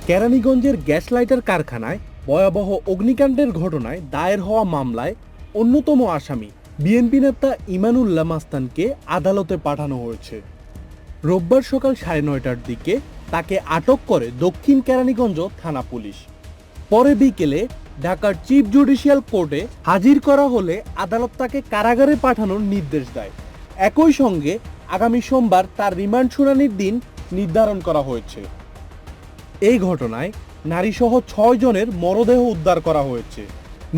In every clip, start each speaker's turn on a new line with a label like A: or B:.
A: কেরানীগঞ্জের gas lighter কারখানায় ভয়াবহ অগ্নিকাণ্ডের ঘটনায় দায়ের হওয়া মামলায় অন্যতম আসামি বিএনপি নেতা ইমানুল্লাহ মাস্তানকে আদালতে পাঠানো হয়েছে। রোববার সকাল 9:30টার দিকে তাকে আটক করে দক্ষিণ কেরানীগঞ্জ থানা পুলিশ। পরে বিকেলে ঢাকার চিফ জুডিশিয়াল কোর্টে হাজির করা হলে আদালত তাকে কারাগারে পাঠানোর নির্দেশ দেয়। একই সঙ্গে আগামী সোমবার তার রিমান্ড শুনানির দিন নির্ধারণ করা হয়েছে। এই ঘটনায় নারীসহ 6 জনের মরদেহ উদ্ধার করা হয়েছে।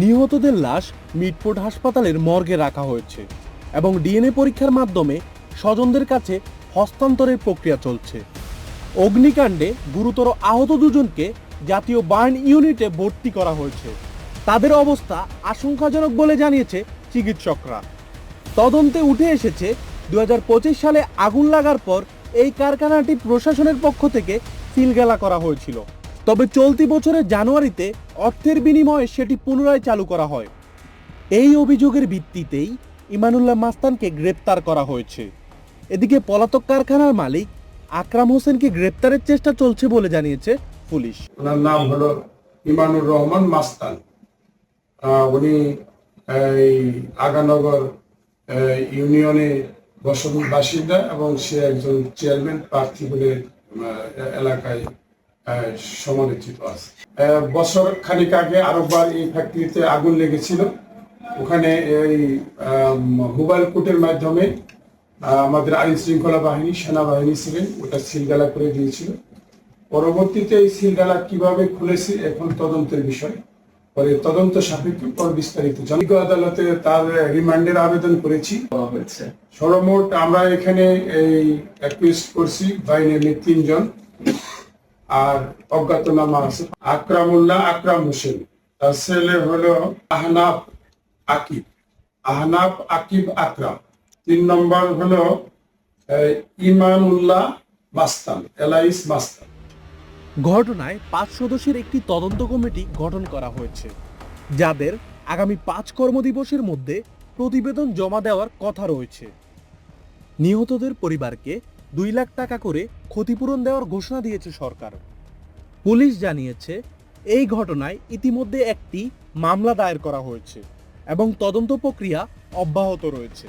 A: নিহতদের লাশ মিটফোর্ড হাসপাতালের মর্গে রাখা হয়েছে এবং ডিএনএ পরীক্ষার মাধ্যমে স্বজনদের কাছে হস্তান্তরের প্রক্রিয়া চলছে। অগ্নিকাণ্ডে গুরুতর আহত দুজনকে জাতীয় বার্ন ইউনিটে ভর্তি করা হয়েছে। তাদের অবস্থা আশঙ্কাজনক বলে জানিয়েছে চিকিৎসকরা। তদন্তে উঠে এসেছে 2025 সালে আগুন লাগার পর এই কারখানাটি প্রশাসনের পক্ষ থেকে সিলগালা করা হয়েছিল। তবে চলতি বছরের জানুয়ারিতে অর্থের বিনিময়ে সেটি পুনরায় চালু করা হয়। এই অভিযোগের ভিত্তিতেই ইমানুল্লাহ মাস্তানকে গ্রেপ্তার করা হয়েছে। এদিকে পলাতক কারখানার মালিক আকরাম হোসেনকে গ্রেপ্তারের চেষ্টা চলছে বলে জানিয়েছে পুলিশ।
B: ওনার নাম হলো ইমানুর রহমান মাস্তান। উনি এই আগানগর ইউনিয়নে বাসিন্দা এবং সে একজন চেয়ারম্যান প্রার্থী বলে এলাকায় সমালোচিত আছে। বছর খানিক আগে আরেকবার এই ফ্যাক্টরিতে আগুন লেগেছিল। ওখানে এই মোবাইল কোর্টের মাধ্যমে আমাদের আইন শৃঙ্খলা বাহিনী, সেনাবাহিনী ছিলেন, ওটা সিলগালা করে দিয়েছিল। পরবর্তীতে এই সিলগালা কিভাবে খুলেছে এখন তদন্তের বিষয়, পরে তদন্ত সাপেক্ষে পর বিস্তারিত জানিয়ে আদালতে তার রিমান্ডের আবেদন করেছি। সর্বমোট আমরা এখানে এই অ্যাকুইজ করছি বাইনারি 3 জন, আর অজ্ঞাতনামা আছে আকরামুল্লাহ আকরাম হোসেন, তার ছেলে হলো আহনাফ আকিব আকরাম, 3 নম্বর হলো ইমানুল্লাহ মাস্তান এলাইস মাস্তান।
A: ঘটনায় 5 সদস্যের একটি তদন্ত কমিটি গঠন করা হয়েছে, যাদের আগামী 5 কর্মদিবসের মধ্যে প্রতিবেদন জমা দেওয়ার কথা রয়েছে। নিহতদের পরিবারকে 2 লাখ টাকা করে ক্ষতিপূরণ দেওয়ার ঘোষণা দিয়েছে সরকার। পুলিশ জানিয়েছে এই ঘটনায় ইতিমধ্যে একটি মামলা দায়ের করা হয়েছে এবং তদন্ত প্রক্রিয়া অব্যাহত রয়েছে।